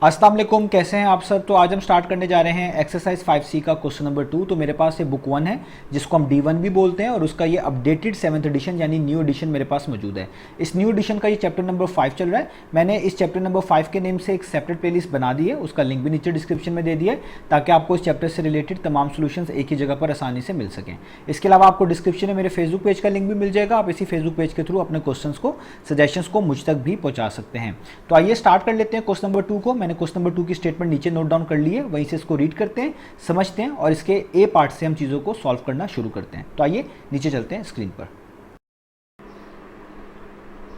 अस्सलाम वालेकुम, कैसे हैं आप सब। तो आज हम स्टार्ट करने जा रहे हैं एक्सरसाइज 5C का क्वेश्चन नंबर 2। तो मेरे पास ये बुक 1 है जिसको हम D1 भी बोलते हैं और उसका ये अपडेटेड 7th एडिशन यानी न्यू एडिशन मेरे पास मौजूद है। इस न्यू एडिशन का ये चैप्टर नंबर 5 चल रहा है। मैंने इस चैप्टर नंबर 5 के नेम से एक सेपरेट प्लेलिस्ट बना दी है, उसका लिंक भी नीचे डिस्क्रिप्शन में दे दिया है ताकि आपको इस चैप्टर से रिलेटेड तमाम सोल्यूशंस एक ही जगह पर आसानी से मिल सकें। इसके अलावा आपको डिस्क्रिप्शन में मेरे फेसबुक पेज का लिंक भी मिल जाएगा। आप इसी फेसबुक पेज के थ्रू अपने क्वेश्चन को, सजेशंस को मुझ तक भी पहुंचा सकते हैं। तो आइए स्टार्ट कर लेते हैं क्वेश्चन नंबर 2 को। मैंने क्वेश्चन नंबर 2 की स्टेटमेंट नीचे नोट डाउन कर ली है, वहीं से इसको रीड करते हैं, समझते हैं और इसके ए पार्ट से हम चीज़ों को सॉल्व करना शुरू करते हैं। तो आइए नीचे चलते हैं स्क्रीन पर।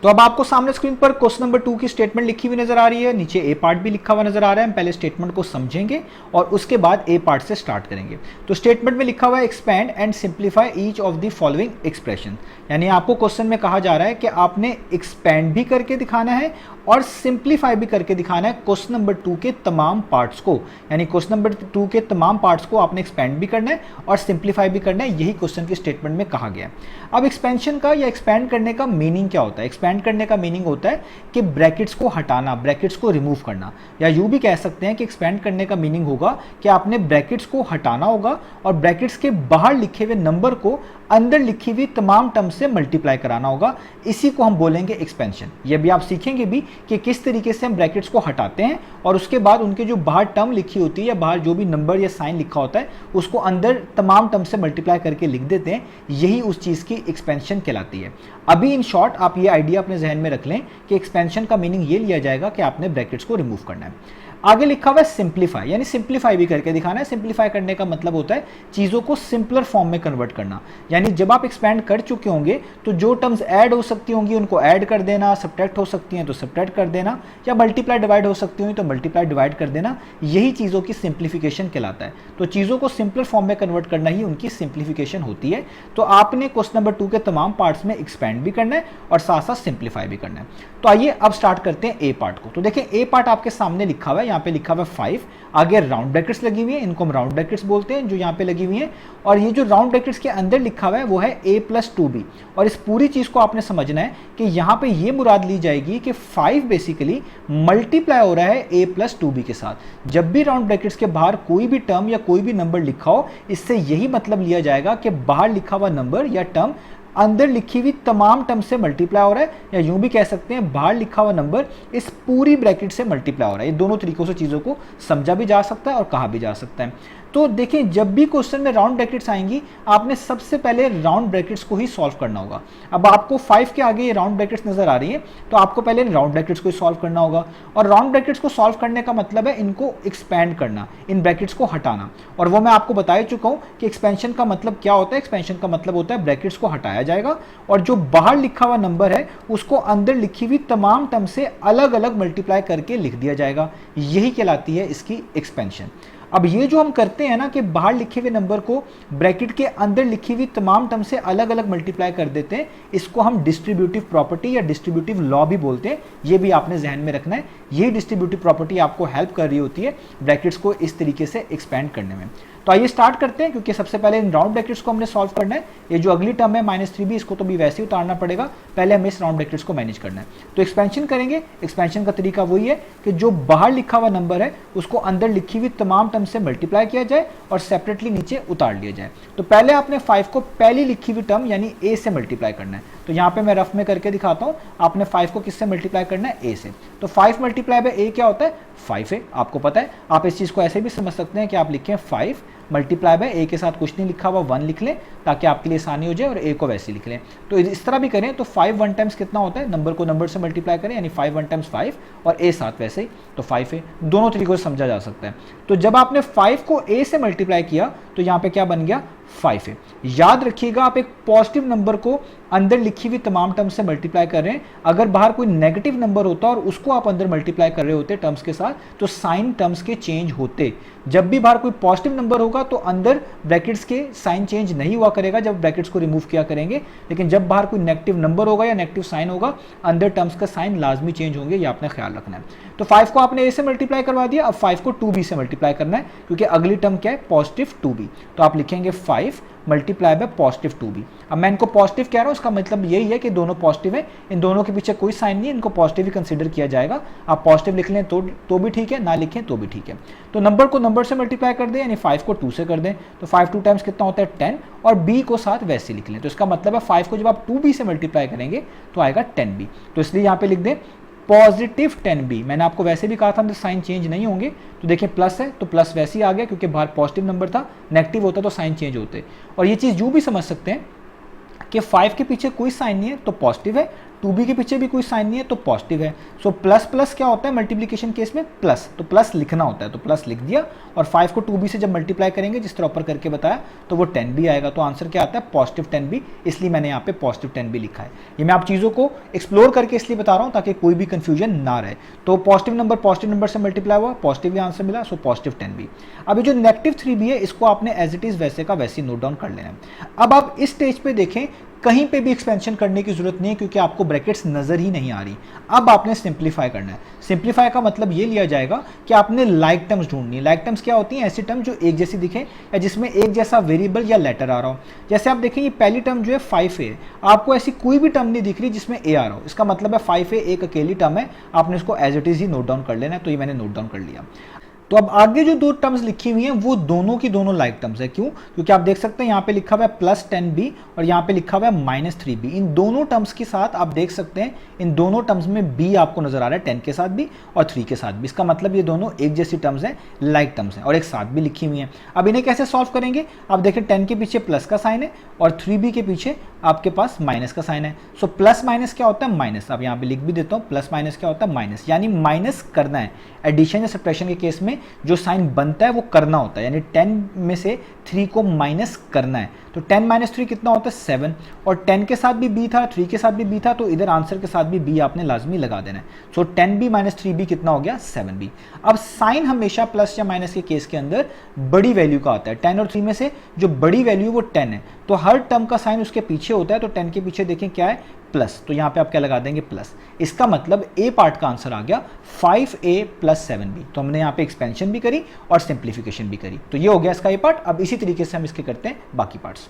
तो अब आपको सामने स्क्रीन पर क्वेश्चन नंबर 2 की स्टेटमेंट लिखी हुई नजर आ रही है, नीचे ए पार्ट भी लिखा हुआ नजर आ रहा है। हम पहले स्टेटमेंट को समझेंगे और उसके बाद ए पार्ट से स्टार्ट करेंगे। तो स्टेटमेंट में लिखा हुआ है expand and simplify each of the following expression, यानी आपको क्वेश्चन में कहा जा रहा है कि आपने एक्सपैंड भी करके दिखाना है और सिंप्लीफाई भी करके दिखाना है क्वेश्चन नंबर 2 के तमाम पार्ट्स को। यानी क्वेश्चन नंबर 2 के तमाम पार्ट्स को आपने एक्सपैंड भी करना है और सिंप्लीफाई भी करना है, यही क्वेश्चन की स्टेटमेंट में कहा गया है। अब एक्सपेंशन का या एक्सपैंड करने का मीनिंग क्या होता है? एक्सपैंड करने का मीनिंग होता है कि ब्रैकेट्स को हटाना, ब्रैकेट्स को रिमूव करना, या यूं भी कह सकते हैं कि एक्सपैंड करने का मीनिंग होगा कि आपने ब्रैकेट्स को हटाना होगा और ब्रैकेट्स के बाहर लिखे हुए नंबर को अंदर लिखी हुई तमाम टर्म से मल्टीप्लाई कराना होगा। इसी को हम बोलेंगे एक्सपेंशन। ये भी आप सीखेंगे भी कि किस तरीके से हम ब्रैकेट्स को हटाते हैं और उसके बाद उनके जो बाहर टर्म लिखी होती है या बाहर जो भी नंबर या साइन लिखा होता है उसको अंदर तमाम टर्म से मल्टीप्लाई करके लिख देते हैं। यही उस चीज़ की एक्सपेंशन कहलाती है। अभी इन शॉर्ट आप ये आइडिया अपने जहन में रख लें कि एक्सपेंशन का मीनिंग ये लिया जाएगा कि आपने ब्रैकेट्स को रिमूव करना है। आगे लिखा हुआ है सिंप्लीफाई, यानी सिंप्लीफाई भी करके दिखाना है। सिंप्लीफाई करने का मतलब होता है चीज़ों को सिंपलर फॉर्म में कन्वर्ट करना। यानी जब आप एक्सपैंड कर चुके होंगे तो जो टर्म्स ऐड हो सकती होंगी उनको ऐड कर देना, सब्ट्रैक्ट हो सकती हैं तो सब्ट्रैक्ट कर देना, या मल्टीप्लाई डिवाइड हो सकती होंगी तो मल्टीप्लाई डिवाइड कर देना। यही चीज़ों की सिंप्लीफिकेशन कहलाता है। तो चीज़ों को सिंपलर फॉर्म में कन्वर्ट करना ही उनकी सिंप्लीफिकेशन होती है। तो आपने क्वेश्चन नंबर 2 के तमाम पार्ट्स में एक्सपैंड भी करना है और साथ साथ सिंप्लीफाई भी करना है। तो आइए अब स्टार्ट करते हैं ए पार्ट को। तो देखें ए पार्ट आपके सामने लिखा हुआ है, यहाँ पे लिखा हुआ है 5, आगे राउंड ब्रैकेट्स लगी हुई है, इनको हम राउंड ब्रैकेट्स बोलते हैं जो यहाँ पे लगी हुई है। और ये जो राउंड ब्रैकेट्स के अंदर लिखा हुआ है वो है a+2b। और इस पूरी चीज को आपने समझना है कि यहाँ पे ये मुराद ली जाएगी कि 5 बेसिकली मल्टीप्लाई हो रहा है a+2b के साथ। जब भी राउंड ब्रैकेट्स के बाहर कोई भी टर्म या कोई भी नंबर लिखा हो, इससे यही मतलब लिया जाएगा कि बाहर लिखा हुआ नंबर या टर्म अंदर लिखी हुई तमाम टर्म से मल्टीप्लाई हो रहा है, या यूं भी कह सकते हैं बाहर लिखा हुआ नंबर इस पूरी ब्रैकेट से मल्टीप्लाई हो रहा है। ये दोनों तरीकों से चीज़ों को समझा भी जा सकता है और कहा भी जा सकता है। तो देखें, जब भी क्वेश्चन में राउंड ब्रैकेट्स आएंगी आपने सबसे पहले राउंड ब्रैकेट्स को ही सॉल्व करना होगा। अब आपको 5 के आगे ये राउंड ब्रैकेट्स नजर आ रही है तो आपको पहले राउंड ब्रैकेट्स को ही सॉल्व करना होगा। और राउंड ब्रैकेट्स को सॉल्व करने का मतलब है इनको एक्सपैंड करना, इन ब्रैकेट्स को हटाना। और वो मैं आपको बता ही चुका हूं कि एक्सपेंशन का मतलब क्या होता है। एक्सपेंशन का मतलब होता है ब्रैकेट्स को हटाया जाएगा और जो बाहर लिखा हुआ नंबर है उसको अंदर लिखी हुई तमाम टर्म से अलग अलग मल्टीप्लाई करके लिख दिया जाएगा। यही कहलाती है इसकी एक्सपेंशन। अब ये जो हम करते हैं ना कि बाहर लिखे हुए नंबर को ब्रैकेट के अंदर लिखी हुई तमाम टर्म से अलग अलग मल्टीप्लाई कर देते हैं, इसको हम डिस्ट्रीब्यूटिव प्रॉपर्टी या डिस्ट्रीब्यूटिव लॉ भी बोलते हैं। ये भी आपने जहन में रखना है। यही डिस्ट्रीब्यूटिव प्रॉपर्टी आपको हेल्प कर रही होती है ब्रैकेट्स को इस तरीके से एक्सपैंड करने में। तो आइए स्टार्ट करते हैं, क्योंकि सबसे पहले इन राउंड ब्रैकेट्स को हमने सॉल्व करना है। ये जो अगली टर्म है -3b, इसको तो भी वैसे ही उतारना पड़ेगा, पहले हमें इस राउंड ब्रैकेट्स को मैनेज करना है। तो एक्सपेंशन करेंगे। एक्सपेंशन का तरीका वही है कि जो बाहर लिखा हुआ नंबर है उसको अंदर लिखी हुई तमाम टर्म से मल्टीप्लाई किया जाए और सेपरेटली नीचे उतार लिया जाए। तो पहले आपने 5 को पहली लिखी हुई टर्म यानी a से मल्टीप्लाई करना है। तो यहाँ पे मैं रफ में करके दिखाता हूँ। आपने 5 को किससे मल्टीप्लाई करना है? a से। तो 5 मल्टीप्लाई बाय a क्या होता है? 5 है। आपको पता है। आप इस चीज़ को ऐसे भी समझ सकते हैं कि आप लिखें 5 मल्टीप्लाई बाय a के साथ कुछ नहीं लिखा हुआ 1 लिख लें ताकि आपके लिए आसानी हो जाए, और a को वैसे लिख लें। तो इस तरह भी करें तो 5 1 टाइम्स कितना होता है? नंबर को नंबर से मल्टीप्लाई करें, यानी 5 1 टाइम्स 5 और a साथ वैसे ही, तो 5 है। दोनों तरीकों से समझा जा सकता है। तो जब आपने 5 को a से मल्टीप्लाई किया तो यहाँ पे क्या बन गया? 5 है। याद रखिएगा, आप एक पॉजिटिव नंबर को अंदर लिखी हुई तमाम टर्म्स से मल्टीप्लाई कर रहे हैं। अगर बाहर कोई नेगेटिव नंबर होता और उसको आप अंदर मल्टीप्लाई कर रहे होते टर्म्स के साथ, तो साइन टर्म्स के चेंज होते। जब भी बाहर कोई पॉजिटिव नंबर होगा तो अंदर ब्रैकेट्स के साइन चेंज नहीं हुआ करेगा जब ब्रैकेट्स को रिमूव किया करेंगे, लेकिन जब बाहर कोई नेगेटिव नंबर होगा या नेगेटिव साइन होगा अंदर टर्म्स का साइन लाजमी चेंज होंगे। ये आपने ख्याल रखना है। तो 5 को आपने a से मल्टीप्लाई करवा दिया, अब 5 को 2b से मल्टीप्लाई करना है, क्योंकि अगली टर्म क्या है? Positive 2b। तो आप लिखेंगे 5 5 मल्टीप्लाई बाय पॉजिटिव 2b। अब मैं इनको पॉजिटिव कह रहा हूँ, इसका मतलब यही है कि दोनों पॉजिटिव है, इन दोनों के पीछे कोई साइन नहीं है, इनको पॉजिटिव ही कंसीडर किया जाएगा। आप पॉजिटिव लिख लें तो भी ठीक है, ना लिखें तो भी ठीक है। तो नंबर को नंबर से मल्टीप्लाई कर दें, यानी 5 को 2 से कर दें, तो 5 2 टाइम्स कितना होता है 10, और b को साथ वैसे लिख लें। तो इसका मतलब है 5 को जब आप 2b से मल्टीप्लाई करेंगे तो आएगा 10b। तो इसलिए यहाँ पे लिख दें पॉजिटिव 10b। मैंने आपको वैसे भी कहा था हम साइन चेंज नहीं होंगे, तो देखिए प्लस है तो प्लस वैसे ही आ गया क्योंकि बाहर पॉजिटिव नंबर था, नेगेटिव होता तो साइन चेंज होते। और ये चीज़ यूँ भी समझ सकते हैं कि 5 के पीछे कोई साइन नहीं है तो पॉजिटिव है, 2b के पीछे भी कोई साइन नहीं है तो पॉजिटिव है। सो प्लस प्लस क्या होता है मल्टीप्लिकेशन केस में प्लस, तो प्लस लिखना होता है, तो प्लस लिख दिया। और 5 को 2b से जब मल्टीप्लाई करेंगे जिस तरह ऊपर करके बताया तो वो 10b आएगा। तो आंसर क्या आता है पॉजिटिव 10b, इसलिए मैंने यहाँ पे पॉजिटिव 10b लिखा है। ये मैं आप चीज़ों को एक्सप्लोर करके इसलिए बता रहा हूँ ताकि कोई भी कंफ्यूजन ना रहे। तो पॉजिटिव नंबर से मल्टीप्लाई हुआ, पॉजिटिव ही आंसर मिला, सो पॉजिटिव 10b। अब ये जो नेगेटिव 3b है इसको आपने एज इट इज़ वैसे का वैसे नोट डाउन कर लेना है। अब आप इस स्टेज पे देखें कहीं पे भी एक्सपेंशन करने की जरूरत नहीं है क्योंकि आपको ब्रैकेट्स नजर ही नहीं आ रही। अब आपने सिंप्लीफाई करना है। सिंप्लीफाई का मतलब ये लिया जाएगा कि आपने लाइक टर्म्स ढूंढनी है। लाइक टर्म्स क्या होती हैं? ऐसी टर्म जो एक जैसी दिखे या जिसमें एक जैसा वेरिएबल या लेटर आ रहा हो। जैसे आप देखें ये पहली टर्म जो है 5a है, आपको ऐसी कोई भी टर्म नहीं दिख रही जिसमें a आ रहा हो। इसका मतलब है 5a एक अकेली टर्म है, आपने इसको एज इट इज ही नोट डाउन कर लेना है। तो ये मैंने नोट डाउन कर लिया। तो अब आगे जो दो टर्म्स लिखी हुई हैं वो दोनों की दोनों लाइक टर्म्स है। क्यों? क्योंकि आप देख सकते हैं यहाँ पे लिखा हुआ है प्लस 10b और यहाँ पे लिखा हुआ है माइनस 3b। इन दोनों टर्म्स के साथ आप देख सकते हैं इन दोनों टर्म्स में b आपको नजर आ रहा है 10 के साथ भी और 3 के साथ भी। इसका मतलब ये दोनों एक जैसी टर्म्स हैं, लाइक टर्म्स हैं और एक साथ भी लिखी हुई हैं। अब इन्हें कैसे सॉल्व करेंगे? आप देखें 10 के पीछे प्लस का साइन है और 3b के पीछे आपके पास माइनस का साइन है। सो प्लस माइनस क्या होता है? माइनस। अब यहाँ पे लिख भी देता हूँ, प्लस माइनस क्या होता है? माइनस। यानी माइनस करना है। एडिशन या सब्ट्रैक्शन के केस में जो साइन बनता है वो करना होता है, यानी 10 में से 3 को माइनस करना है। तो 10 माइनस 3 कितना होता है? 7। और 10 के साथ भी b था, 3 के साथ भी b था, तो इधर आंसर के साथ भी b आपने लाजमी लगा देना है। सो 10b माइनस 3b कितना हो गया? 7b। अब साइन हमेशा प्लस या माइनस के केस के अंदर बड़ी वैल्यू का आता है। 10 और 3 में से जो बड़ी वैल्यू वो 10 है, तो हर टर्म का साइन उसके पीछे होता है। तो 10 के पीछे देखें क्या है? प्लस। तो यहाँ पे आप क्या लगा देंगे? प्लस। इसका मतलब ए पार्ट का आंसर आ गया 5a प्लस 7b। तो हमने यहाँ पे एक्सपेंशन भी करी और सिंप्लीफिकेशन भी करी। तो ये हो गया इसका ए पार्ट। अब इसी तरीके से हम इसके करते हैं बाकी पार्ट्स।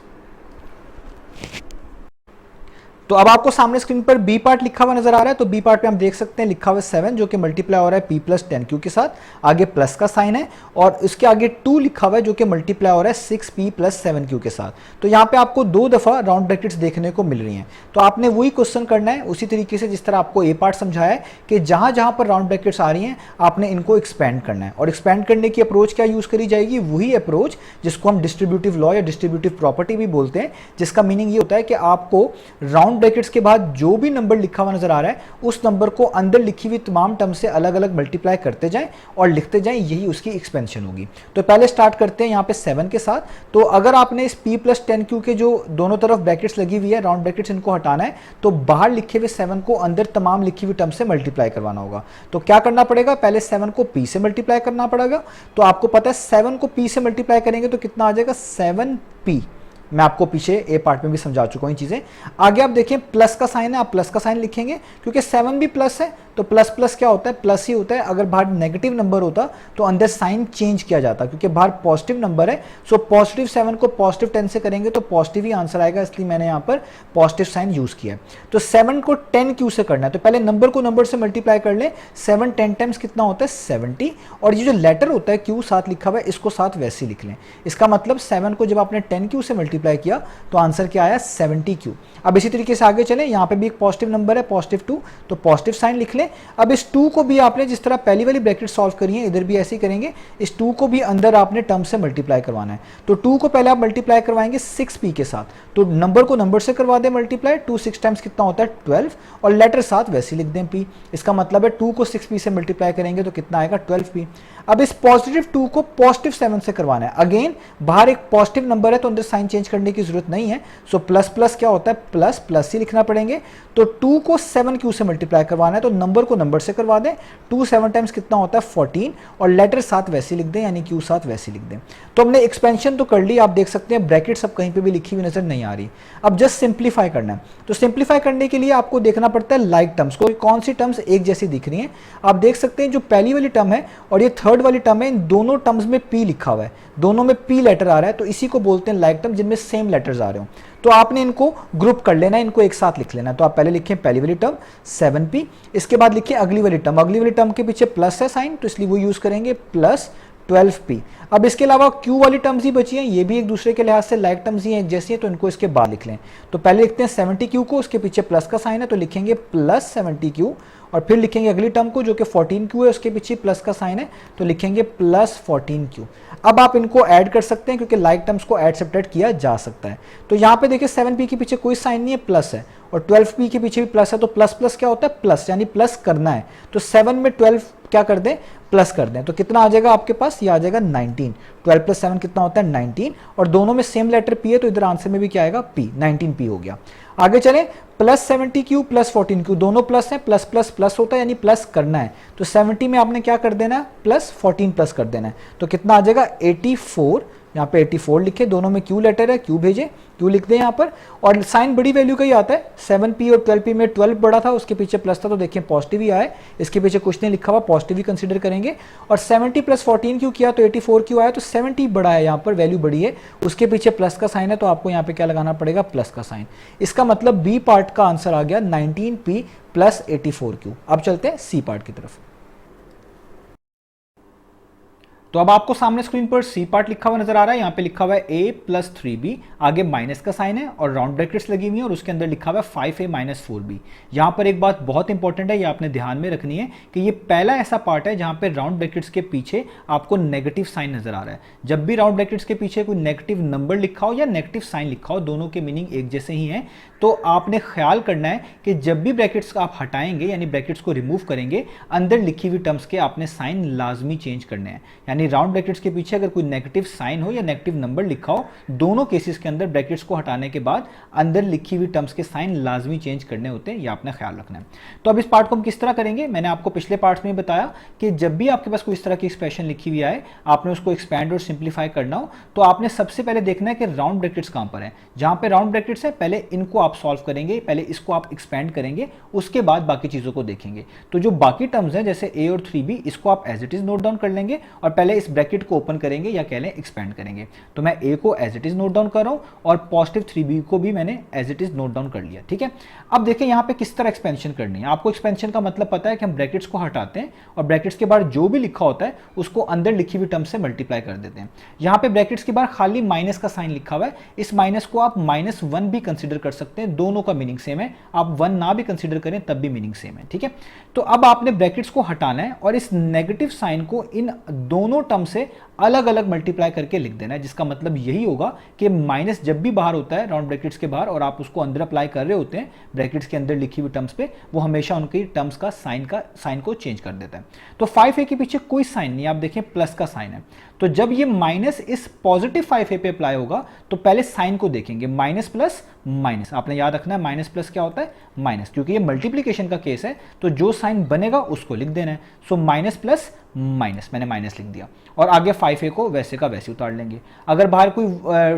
तो अब आपको सामने स्क्रीन पर बी पार्ट लिखा हुआ नजर आ रहा है। तो बी पार्ट पे हम देख सकते हैं लिखा हुआ 7 जो कि मल्टीप्लाई हो रहा है p प्लस 10q के साथ, आगे प्लस का साइन है और इसके आगे 2 लिखा हुआ है जो कि मल्टीप्लाई हो रहा है 6p प्लस 7q के साथ। तो यहाँ पे आपको 2 दफा राउंड ब्रैकेट्स देखने को मिल रही हैं। तो आपने वही क्वेश्चन करना है उसी तरीके से जिस तरह आपको ए पार्ट समझाया है कि जहां जहां पर राउंड ब्रैकेट्स आ रही हैं आपने इनको एक्सपेंड करना है। और एक्सपेंड करने की अप्रोच क्या यूज करी जाएगी? वही अप्रोच जिसको हम डिस्ट्रीब्यूटिव लॉ या डिस्ट्रीब्यूटिव प्रॉपर्टी भी बोलते हैं, जिसका मीनिंग ये होता है कि आपको राउंड ब्रैकेट्स के बाद जो भी नंबर लिखा हुआ नजर आ रहा है उस नंबर को अंदर लिखी हुई तमाम टर्म से अलग अलग मल्टीप्लाई करते जाएं और लिखते जाएं, यही उसकी एक्सपेंशन होगी। तो पहले स्टार्ट करते हैं यहाँ पे 7 के साथ। तो अगर आपने इस p प्लस 10q के जो दोनों तरफ ब्रैकेट्स लगी हुई है, राउंड ब्रैकेट्स, इनको हटाना है तो बाहर लिखे हुए 7 को अंदर तमाम लिखी हुई टर्म से मल्टीप्लाई करवाना होगा। तो क्या करना पड़ेगा? पहले 7 को p से मल्टीप्लाई करना पड़ेगा। तो आपको पता है 7 को p से मल्टीप्लाई करेंगे तो कितना आ जाएगा? 7p। मैं आपको पीछे ए पार्ट में भी समझा चुका हूं ये चीजें। आगे आप देखें प्लस का साइन है, आप प्लस का साइन लिखेंगे क्योंकि 7 भी प्लस है तो प्लस प्लस क्या होता है? प्लस ही होता है। अगर बाहर नेगेटिव नंबर होता तो अंदर साइन चेंज किया जाता क्योंकि बाहर पॉजिटिव नंबर है। सो पॉजिटिव 7 को पॉजिटिव 10 से करेंगे तो पॉजिटिव ही आंसर आएगा, इसलिए मैंने यहाँ पर पॉजिटिव साइन यूज किया है। तो 7 को 10q से करना है तो पहले नंबर को नंबर से मल्टीप्लाई कर ले। 7 10 टाइम्स कितना होता है? 70। और ये जो लेटर होता है q साथ लिखा हुआ है इसको साथ वैसे लिख लें। इसका मतलब 7 को जब आपने 10q से मल्टीप्लाई किया तो आंसर क्या आया? 70q। अब इसी तरीके से आगे चलें, यहाँ पे भी एक पॉजिटिव नंबर है पॉजिटिव 2, तो पॉजिटिव साइन लिख लें। अब इस 2 को भी आपने जिस तरह पहली वाली ब्रैकेट सॉल्व करी है इधर भी ऐसे ही करेंगे। इस 2 को भी अंदर आपने टर्म से मल्टीप्लाई करवाना है। तो 2 को पहले आप मल्टीप्लाई करवाएंगे 6p के साथ। तो नंबर को नंबर से करवा दें मल्टीप्लाई। 2 6 टाइम्स कितना होता है? 12 और लेटर साथ वैसे लिख दें p। इसका मतलब है 2 को 6p से मल्टीप्लाई करेंगे तो कितना आएगा? 12p। अब इस पॉजिटिव 2 को पॉजिटिव 7 से करवाना है। अगेन बाहर एक पॉजिटिव नंबर है तो अंदर साइन चेंज करने की जरूरत नहीं है। सो प्लस प्लस क्या होता है? प्लस प्लस ही लिखना पड़ेंगे। तो 2 को 7q से मल्टीप्लाई करवाना है तो नंबर को नंबर से करवा दें, 2 7 टाइम्स कितना होता है 14, और लेटर साथ वैसे लिख दें, यानी क्यू साथ वैसे लिख दें। तो हमने एक्सपेंशन तो कर ली, आप देख सकते हैं ब्रैकेट सब कहीं पे भी लिखी हुई नजर नहीं आ रही। अब जस्ट सिंप्लीफाई करना है, तो सिंप्लीफाई करने के लिए आपको देखना पड़ता है लाइक टर्म्स को, कौन सी टर्म्स एक जैसी दिख रही हैं। आप देख सकते हैं जो पहली वाली टर्म है और ये थर्ड वाली टर्म है, इन दोनों टर्म्स में पी लिखा हुआ है, दोनों में पी लेटर आ रहा है, तो इसी को बोलते हैं लाइक टर्म, जिनमें सेम लेटर्स आ रहे हो। तो आपने इनको ग्रुप कर लेना है, इनको एक साथ लिख लेना है। तो आप पहले लिखें पहली वाली टर्म 7p, इसके बाद लिखिए अगली वाली टर्म, अगली वाली टर्म के पीछे प्लस है साइन, तो इसलिए वो यूज करेंगे प्लस 12p। अब इसके अलावा q वाली टर्म्स ही बची हैं, ये भी एक दूसरे के लिहाज से लाइक टर्म्स ही हैं, एक जैसी हैं, तो इनको इसके बाद लिख लें। तो पहले लिखते हैं 70q को, उसके पीछे प्लस का साइन है तो लिखेंगे प्लस 70q, और फिर लिखेंगे अगली टर्म को जो कि 14q है, उसके पीछे प्लस का साइन है तो लिखेंगे प्लस 14q। अब आप इनको ऐड कर सकते हैं क्योंकि लाइक टर्म्स को ऐड सब्ट्रैक्ट किया जा सकता है। तो यहाँ पे देखिए 7p के पीछे कोई साइन नहीं है, प्लस है, और 12p के पीछे भी प्लस है, तो प्लस प्लस क्या होता है प्लस, यानी प्लस करना है। तो 7 में 12 क्या कर दें प्लस कर दें, तो कितना आ जाएगा आपके पास, ये आ जाएगा 19। 12 प्लस 7 कितना होता है 19, और दोनों में सेम लेटर p है तो इधर आंसर में भी क्या आएगा p, 19p हो गया। आगे चलें, प्लस 70q प्लस 14q, दोनों प्लस हैं, प्लस प्लस प्लस होता है यानी प्लस करना है, तो 70 में आपने क्या कर देना है प्लस 14 प्लस कर देना है, तो कितना आ जाएगा 84। यहाँ पे 84 लिखे, दोनों में q लेटर है, q भेजे, q लिख दें यहाँ पर, और साइन बड़ी वैल्यू का ही आता है। 7p और 12p में 12 बड़ा था, उसके पीछे प्लस था, तो देखिए पॉजिटिव ही आया, इसके पीछे कुछ नहीं लिखा हुआ, पॉजिटिव ही कंसीडर करेंगे। और 70 प्लस 14q किया तो 84q आया, तो 70 बड़ा है, यहाँ पर वैल्यू बड़ी है, उसके पीछे प्लस का साइन है, तो आपको यहाँ पे क्या लगाना पड़ेगा प्लस का साइन। इसका मतलब बी पार्ट का आंसर आ गया 19p प्लस 84q। अब चलते हैं सी पार्ट की तरफ। तो अब आपको सामने स्क्रीन पर सी पार्ट लिखा हुआ नजर आ रहा है, यहाँ पे लिखा हुआ है a प्लस 3b, आगे माइनस का साइन है और राउंड ब्रैकेट्स लगी हुई है, और उसके अंदर लिखा हुआ है 5a माइनस 4b। यहाँ पर एक बात बहुत इंपॉर्टेंट है, ये आपने ध्यान में रखनी है कि ये पहला ऐसा पार्ट है जहाँ पे राउंड ब्रैकेट्स के पीछे आपको नेगेटिव साइन नजर आ रहा है। जब भी राउंड ब्रैकेट्स के पीछे कोई नेगेटिव नंबर लिखा हो या नेगेटिव साइन लिखा हो, दोनों के मीनिंग एक जैसे ही हैं, तो आपने ख्याल करना है कि जब भी ब्रैकेट्स आप हटाएंगे यानी ब्रैकेट्स को रिमूव करेंगे, अंदर लिखी हुई टर्म्स के आपने साइन लाजमी चेंज करने हैं। यानी राउंड ब्रैकेट्स के पीछे अगर कोई नेगेटिव साइन हो या नेगेटिव नंबर लिखा हो, दोनों केसेस के अंदर ब्रैकेट्स को हटाने के बाद अंदर लिखी हुई टर्म्स के साइन लाजमी चेंज करने होते हैं, ये आपने ख्याल रखना है। तो अब इस पार्ट को हम किस तरह करेंगे, मैंने आपको पिछले पार्ट्स में बताया कि जब भी आपके पास कोई इस तरह की एक्सप्रेशन लिखी हुई आए, आपने उसको एक्सपैंड और सिंप्लीफाई करना हो, तो आपने सबसे पहले देखना है कि राउंड ब्रैकेट्स कहां पर है। जहां पे राउंड ब्रैकेट्स है पहले इनको आप सॉल्व करेंगे, पहले इसको आप एक्सपैंड करेंगे, उसके बाद बाकी चीजों को देखेंगे। तो जो बाकी टर्म्स हैं जैसे a और 3b, इसको आप as it is note down कर लेंगे और पहले इस ब्रैकेट को ओपन करेंगे या कह लें एक्सपैंड करेंगे। तो मैं a को as it is note down कर रहा हूं और पॉजिटिव 3b को भी मैंने as it is note down कर लिया, ठीक है। अब देखिए यहां पे किस तरह एक्सपेंशन करनी है। आपको एक्सपेंशन का मतलब पता है कि हम ब्रैकेट्स को हटाते हैं और ब्रैकेट्स के बाहर जो भी लिखा होता है उसको अंदर लिखी हुई टर्म से मल्टीप्लाई कर देते हैं। यहां पे ब्रैकेट्स के बाहर खाली माइनस का साइन लिखा हुआ है, इस माइनस को आप -1 भी कंसीडर कर सकते हैं, दोनों का मीनिंग सेम है। आप 1 ना भी कंसीडर करें तब भी मीनिंग सेम है, ठीक है। तो अब आपने ब्रैकेट्स को हटाना है और इस नेगेटिव साइन को इन दोनों टर्म से अलग अलग मल्टीप्लाई करके लिख देना है, जिसका मतलब यही होगा कि माइनस जब भी बाहर होता है राउंड ब्रैकेट्स के बाहर और आप उसको अंदर अप्लाई कर रहे होते हैं ब्रैकेट्स के अंदर लिखी हुई टर्म्स पे, वो हमेशा उनकी टर्म्स का साइन को चेंज कर देता है। तो 5a के पीछे कोई साइन नहीं, आप देखें प्लस का साइन है, तो जब ये माइनस इस पॉजिटिव 5a पे अप्लाई होगा तो पहले साइन को देखेंगे, माइनस प्लस माइनस। आपने याद रखना है माइनस प्लस क्या होता है माइनस, क्योंकि ये मल्टीप्लीकेशन का केस है तो जो साइन बनेगा उसको लिख देना है। सो माइनस प्लस माइनस, मैंने माइनस लिख दिया और आगे 5a को वैसे का वैसे उतार लेंगे। अगर बाहर कोई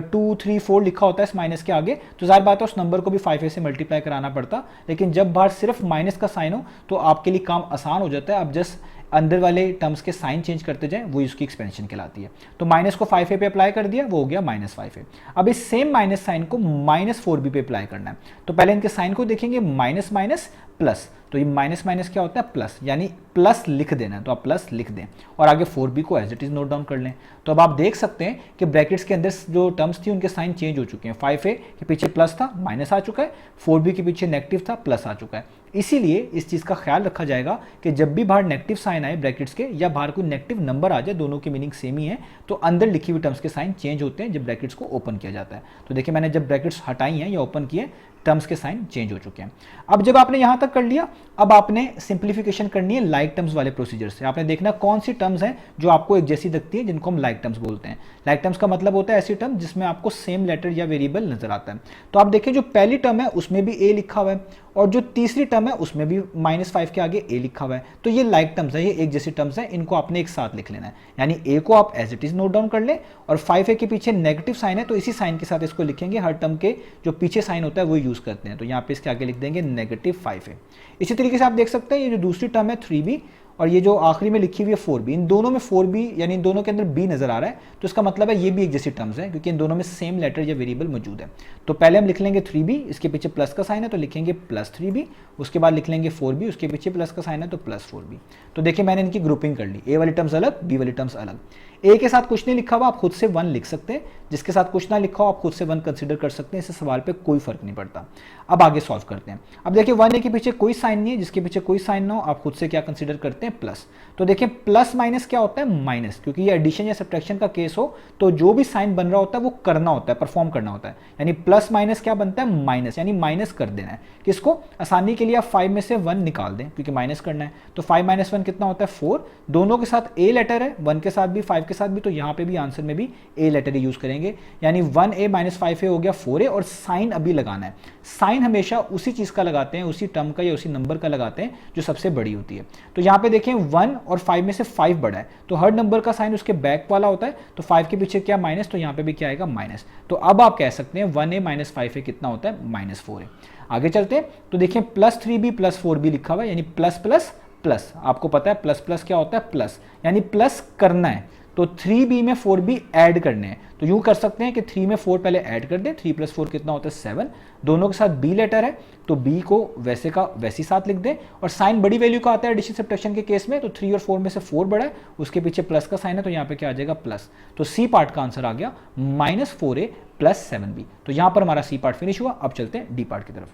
2 3 4 लिखा होता है इस माइनस के आगे तो जाहिर बात है उस नंबर को भी 5a से मल्टीप्लाई कराना पड़ता, लेकिन जब बाहर सिर्फ माइनस का साइन हो तो आपके लिए काम आसान हो जाता है। अब जस्ट अंदर वाले टर्म्स के साइन चेंज करते जाएं, वो इसकी एक्सपेंशन कहलाती है। तो माइनस को 5a पे अप्लाई कर दिया, वो हो गया -5a। अब इस सेम माइनस साइन को -4b पे अप्लाई करना है, तो पहले इनके साइन को देखेंगे, माइनस माइनस प्लस, तो ये माइनस माइनस क्या होता है प्लस, यानी प्लस लिख देना है, तो आप प्लस लिख दें और आगे 4b को as it is note down कर लें। तो अब आप देख सकते हैं कि ब्रैकेट्स के अंदर जो टर्म्स थी उनके साइन चेंज हो चुके हैं। 5a के पीछे प्लस था, माइनस आ चुका है, 4b के पीछे नेगेटिव था, प्लस आ चुका है। इसीलिए इस चीज़ का ख्याल रखा जाएगा कि जब भी बाहर नेगेटिव साइन आए ब्रैकेट्स के या बाहर कोई नेगेटिव नंबर आ जाए, दोनों की मीनिंग सेम ही है, तो अंदर लिखी हुई टर्म्स के साइन चेंज होते हैं जब ब्रैकेट्स को ओपन किया जाता है। तो देखिए मैंने जब ब्रैकेट्स हटाई हैं या ओपन किए, टर्म्स के साइन चेंज हो चुके हैं। अब जब आपने यहां तक कर लिया, अब आपने सिंप्लीफिकेशन करनी है लाइक टर्म्स वाले प्रोसीजर से। आपने देखना कौन सी टर्म्स हैं जो आपको एक जैसी दिखती है, जिनको हम लाइक टर्म्स बोलते हैं। लाइक टर्म्स का मतलब होता है ऐसी टर्म जिसमें आपको सेम लेटर या वेरिएबल नजर आता है। तो आप देखिए जो पहली टर्म है उसमें भी ए लिखा हुआ है और जो तीसरी टर्म है उसमें भी -5 के आगे ए लिखा हुआ है। तो ये लाइक टर्म्स है, ये एक जैसी टर्म्स है, इनको आपने एक साथ लिख लेना है। यानी ए को आप as it is note down कर लें और 5a के पीछे नेगेटिव साइन है तो इसी साइन के साथ इसको लिखेंगे। हर टर्म के जो पीछे साइन होता है वो यूज करते हैं, तो यहाँ पे इसके आगे लिख देंगे -5a। इसी तरीके से आप देख सकते हैं ये जो दूसरी टर्म है 3b और ये जो आखिरी में लिखी हुई है 4b, इन दोनों में 4b यानी इन दोनों के अंदर b नजर आ रहा है, तो इसका मतलब है ये भी एक जैसी टर्म्स है क्योंकि इन दोनों में सेम लेटर या वेरिएबल मौजूद है। तो पहले हम लिख लेंगे 3b, इसके पीछे प्लस का साइन है तो लिखेंगे +3b, उसके बाद लिख लेंगे 4b, उसके पीछे प्लस का साइन है तो +4b। तो देखिए मैंने इनकी ग्रुपिंग कर ली, ए वाली टर्म्स अलग, बी वाली टर्म्स अलग। ए के साथ कुछ नहीं लिखा हुआ आप खुद से 1 लिख सकते हैं, जिसके साथ कुछ ना लिखा हो आप खुद से 1 कंसीडर कर सकते हैं, इससे सवाल पे कोई फर्क नहीं पड़ता। अब आगे सॉल्व करते हैं। अब देखिए 1a के पीछे कोई साइन नहीं है, जिसके पीछे कोई साइन ना हो आप खुद से क्या कंसीडर करते हैं, प्लस। तो देखिए प्लस माइनस क्या होता है, माइनस, क्योंकि ये एडिशन या सब्ट्रैक्शन का केस हो तो जो भी साइन बन रहा होता है वो करना होता है, परफॉर्म करना होता है। यानी प्लस माइनस क्या बनता है, माइनस, यानी माइनस कर देना है। किसको, आसानी के लिए आप 5 में से 1 निकाल दें क्योंकि माइनस करना है। तो 5 - 1 कितना होता है, 4। दोनों के साथ ए लेटर है, 1 के साथ भी 5 के साथ भी, तो यहाँ पे भी आंसर में भी ए लेटर ही यूज करेंगे। यानी 1a - 5a हो गया 4a और साइन अभी लगाना है। साइन हमेशा उसी चीज का लगाते हैं, उसी टर्म का या उसी नंबर का लगाते हैं जो सबसे बड़ी होती है। तो यहाँ पे देखें 1 और 5 में से 5 बड़ा है तो हर नंबर का साइन उसके बैक वाला होता है, तो 5 के पीछे क्या, माइनस, तो यहाँ पे भी क्या आएगा, माइनस। तो अब आप कह सकते हैं 1a - 5a कितना होता है, -4a। आगे चलते हैं तो देखें +3b + 4b लिखा हुआ है, यानी प्लस प्लस प्लस। आपको पता है प्लस प्लस क्या होता है, प्लस, यानी प्लस करना है। तो 3b में 4b ऐड करने हैं, तो यूं कर सकते हैं कि 3 में 4 पहले ऐड कर दें, 3 + 4 कितना होता है, 7। दोनों के साथ b लेटर है तो b को वैसे का वैसी साथ लिख दें और साइन बड़ी वैल्यू का आता है एडिशन सब्ट्रैक्शन के केस में, तो 3 और 4 में से 4 बड़ा है, उसके पीछे प्लस का साइन है तो यहाँ पे क्या आ जाएगा, प्लस। तो सी पार्ट का आंसर आ गया -4a + 7b। तो यहाँ पर हमारा सी पार्ट फिनिश हुआ। अब चलते हैं डी पार्ट की तरफ।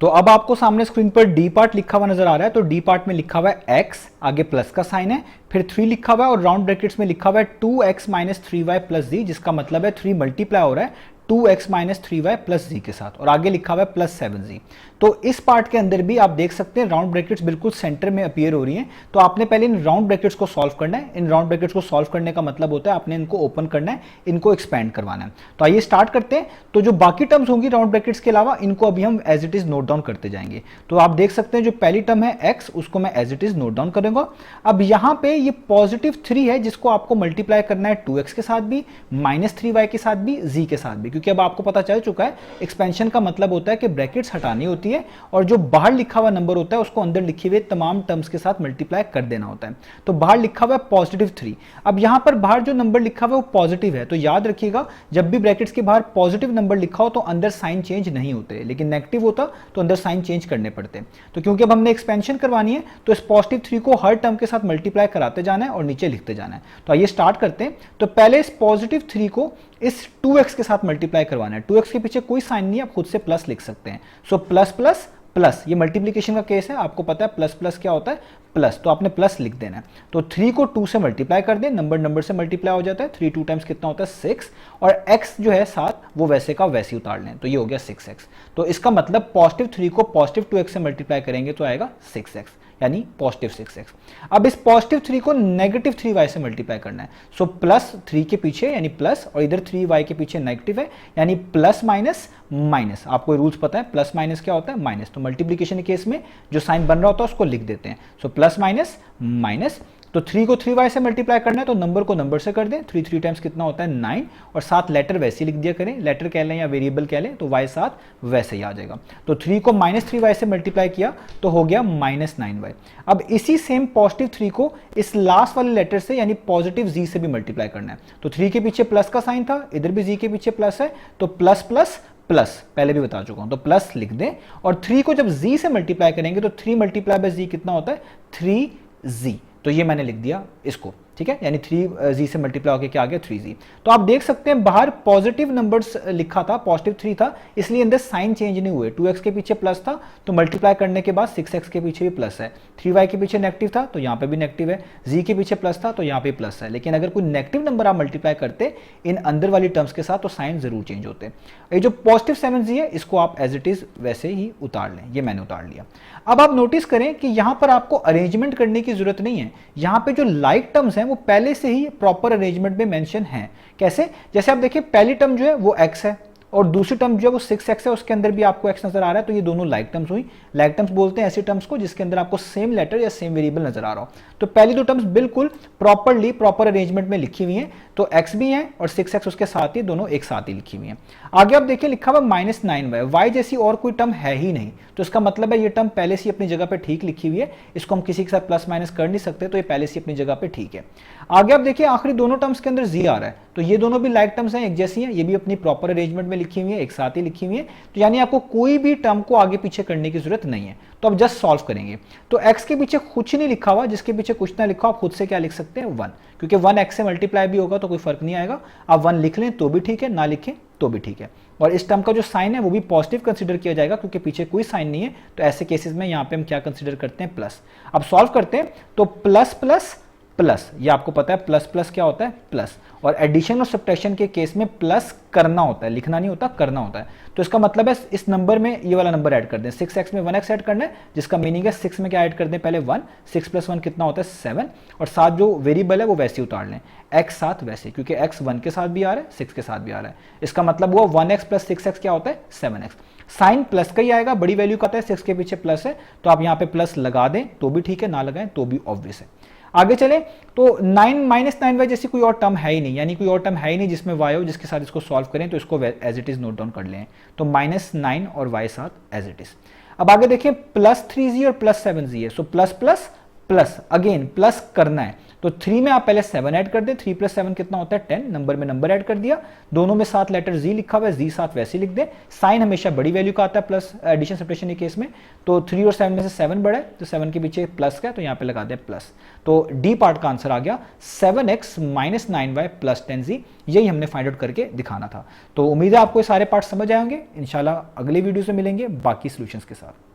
तो अब आपको सामने स्क्रीन पर डी पार्ट लिखा हुआ नजर आ रहा है। तो डी पार्ट में लिखा हुआ है x, आगे प्लस का साइन है, फिर 3 लिखा हुआ है और राउंड ब्रैकेट्स में लिखा हुआ है 2x - 3y + z, जिसका मतलब है 3 मल्टीप्लाई हो रहा है 2x - 3y + z के साथ और आगे लिखा हुआ है +7z। तो इस पार्ट के अंदर भी आप देख सकते हैं राउंड ब्रैकेट्स बिल्कुल सेंटर में अपीयर हो रही हैं। तो आपने पहले इन राउंड ब्रैकेट्स को सॉल्व करना है। इन राउंड ब्रैकेट्स को सॉल्व करने का मतलब होता है आपने इनको ओपन करना है, इनको एक्सपैंड करवाना है। तो आइए स्टार्ट करते हैं। तो जो बाकी टर्म्स होंगी राउंड ब्रैकेट्स के अलावा, इनको अभी हम as it is note down करते जाएंगे। तो आप देख सकते हैं जो पहली टर्म है x, उसको मैं as it is note down करूंगा। अब यहाँ पे ये +3 है जिसको आपको मल्टीप्लाई करना है 2x के साथ भी, -3y के साथ भी, z के साथ भी, क्योंकि अब आपको पता चल चुका है एक्सपेंशन का मतलब होता है कि ब्रैकेट्स हटानी होती है और जो बाहर लिखा हुआ नंबर होता है उसको अंदर लिखे हुए तमाम टर्म्स के साथ मल्टीप्लाई कर देना होता है। तो बाहर लिखा हुआ है +3। अब यहां पर बाहर जो नंबर लिखा हुआ है वो पॉजिटिव है, तो याद रखिएगा जब भी ब्रैकेट्स के बाहर पॉजिटिव नंबर लिखा हो तो अंदर साइन चेंज नहीं होते, लेकिन नेगेटिव होता तो अंदर साइन चेंज करने पड़ते। तो क्योंकि अब हमने एक्सपेंशन करवानी है तो इस +3 को हर टर्म के साथ मल्टीप्लाई कराते जाना है और नीचे लिखते जाना है। तो आइए स्टार्ट करते हैं। तो पहले इस +3 को इस 2x के साथ मल्टीप्लाई करवाना है। 2x के पीछे कोई साइन नहीं है, आप खुद से प्लस लिख सकते हैं। सो प्लस प्लस प्लस, ये मल्टीप्लिकेशन का केस है, आपको पता है प्लस प्लस क्या होता है, प्लस, तो आपने प्लस लिख देना है। तो 3 को 2 से मल्टीप्लाई कर दें, नंबर से मल्टीप्लाई हो जाता है, 3 2 टाइम्स कितना होता है 6, और x जो है 7 वो वैसे का वैसे उतार लें, तो ये हो गया 6x। तो इसका मतलब +3 को +2x से मल्टीप्लाई करेंगे तो आएगा 6x, यानी +6x। अब इस +3 को -3y से मल्टीप्लाई करना है। सो +3 के पीछे यानी प्लस और इधर 3y के पीछे नेगेटिव है, यानी प्लस माइनस माइनस। आपको रूल्स पता है प्लस माइनस क्या होता है, माइनस। तो मल्टीप्लिकेशन के केस में जो साइन बन रहा होता है उसको लिख देते हैं। सो प्लस माइनस माइनस, तो 3 को 3y से मल्टीप्लाई करना है तो नंबर को नंबर से कर दें, 3 टाइम्स कितना होता है 9, और साथ लेटर वैसे लिख दिया करें, लेटर कह लें या वेरिएबल कह लें तो y साथ वैसे ही आ जाएगा। तो 3 को -3y से मल्टीप्लाई किया तो हो गया -9y। अब इसी सेम +3 को इस लास्ट वाले लेटर से यानी +z से भी मल्टीप्लाई करना है। तो 3 के पीछे प्लस का साइन था, इधर भी z के पीछे प्लस है, तो प्लस प्लस प्लस, पहले भी बता चुका हूं, तो प्लस लिख दें। और 3 को जब z से मल्टीप्लाई करेंगे तो 3 × z कितना होता है 3z, तो ये मैंने लिख दिया इसको, ठीक है, यानी 3z से मल्टीप्लाई होकर क्या आ गया 3z। तो आप देख सकते हैं बाहर पॉजिटिव नंबर्स लिखा था, पॉजिटिव 3 था, इसलिए अंदर साइन चेंज नहीं हुए। 2x के पीछे प्लस था तो मल्टीप्लाई करने के बाद 6x के पीछे भी प्लस है, 3y के पीछे नेगेटिव था तो यहाँ पे भी नेगेटिव है, z के पीछे प्लस था तो यहाँ पे प्लस है। लेकिन अगर कोई नेगेटिव नंबर आप मल्टीप्लाई करते इन अंदर वाली टर्म्स के साथ तो साइन जरूर चेंज होते। ये जो पॉजिटिव 7z है इसको आप एज इट इज वैसे ही उतार लें, ये मैंने उतार लिया। अब आप नोटिस करें कि यहां पर आपको अरेंजमेंट करने की जरूरत नहीं है, यहां पे जो लाइक टर्म्स हैं वो पहले से ही प्रॉपर अरेंजमेंट में मेंशन है। कैसे? जैसे आप देखिए पहली टर्म जो है वो x है और दूसरी टर्म जो है वो 6x है, उसके अंदर भी आपको x नजर आ रहा है, तो ये दोनों लाइक टर्म्स हुई। लाइक टर्म्स बोलते हैं ऐसी टर्म्स को जिसके अंदर आपको सेम लेटर या सेम वेरिएबल नजर आ रहा हो। तो पहली दो टर्म्स बिल्कुल प्रॉपर अरेंजमेंट में लिखी हुई हैं, तो x भी है और 6x उसके साथ ही, दोनों एक साथ ही लिखी हुई हैं। आगे आप देखिए लिखा हुआ -9y, y जैसी और कोई टर्म है ही नहीं, तो इसका मतलब है ये टर्म पहले से अपनी जगह पे ठीक लिखी हुई है, इसको हम किसी के साथ प्लस माइनस कर नहीं सकते, तो ये पहले से अपनी जगह पे ठीक है। आगे आप देखिए आखिरी दोनों टर्म्स के अंदर z आ रहा है, तो ये दोनों भी लाइक टर्म्स हैं, एक जैसी हैं, ये भी अपनी प्रॉपर अरेंजमेंट में लिखी हुई है, एक साथ ही लिखी हुई है, तो यानी आपको कोई भी टर्म को आगे पीछे करने की जरूरत नहीं है। तो अब जस्ट सॉल्व करेंगे, तो x के पीछे कुछ नहीं लिखा हुआ, जिसके पीछे कुछ ना लिखा, आप खुद से क्या लिख सकते हैं 1, क्योंकि 1 x से मल्टीप्लाई भी होगा तो कोई फर्क नहीं आएगा। आप 1 लिख लें तो भी ठीक है, ना लिखें तो भी ठीक है। और इस टर्म का जो साइन है वो भी पॉजिटिव कंसीडर किया जाएगा क्योंकि पीछे कोई साइन नहीं है, तो ऐसे केसेस में यहाँ पे हम क्या कंसीडर करते हैं प्लस। अब सॉल्व करते हैं तो प्लस प्लस प्लस, ये आपको पता है प्लस प्लस क्या होता है प्लस, और एडिशन और सब्ट्रैक्शन के केस में प्लस करना होता है, लिखना नहीं होता, करना होता है। तो इसका मतलब है इस नंबर में ये वाला नंबर ऐड कर दें, 6x में 1x ऐड करना है, जिसका मीनिंग है 6 में क्या ऐड कर दें पहले 1, 6 + 1 कितना होता है 7, और साथ जो वेरिएबल है वो वैसे उतार लें, x साथ वैसे, क्योंकि x 1 के साथ भी आ रहा है 6 के साथ भी आ रहा है। इसका मतलब हुआ 1x + 6x क्या होता है 7x। साइन प्लस का ही आएगा, बड़ी वैल्यू का आता है, 6 के पीछे प्लस है, तो आप यहाँ पे प्लस लगा दें तो भी ठीक है, ना लगाएं तो भी ऑब्वियस है। आगे चले तो 9 - 9y जैसी कोई और टर्म है ही नहीं, यानी कोई और टर्म है ही नहीं जिसमें y हो, जिसके साथ इसको सॉल्व करें, तो इसको as it is note down कर लें, तो -9 और y साथ एज इट इज। अब आगे देखिए +3z और +7z है, so plus plus plus, again plus करना है, तो 3 में आप पहले 7 ऐड कर दें, 3 + 7 कितना होता है 10, नंबर में नंबर ऐड कर दिया, दोनों में साथ लेटर z लिखा हुआ है, z साथ वैसे लिख दें। साइन हमेशा बड़ी वैल्यू का आता है प्लस एडिशन सब्ट्रैक्शन के केस में, तो 3 और 7 में से 7 बड़ा है, तो 7 के पीछे प्लस का है, तो यहाँ पे लगा दें प्लस। तो डी पार्ट का आंसर आ गया 7x - 9y + 10z, यही हमने फाइंड आउट करके दिखाना था। तो उम्मीद है आपको ये सारे पार्ट समझ आए होंगे। इंशाल्लाह अगले वीडियो से मिलेंगे बाकी सॉल्यूशंस के साथ।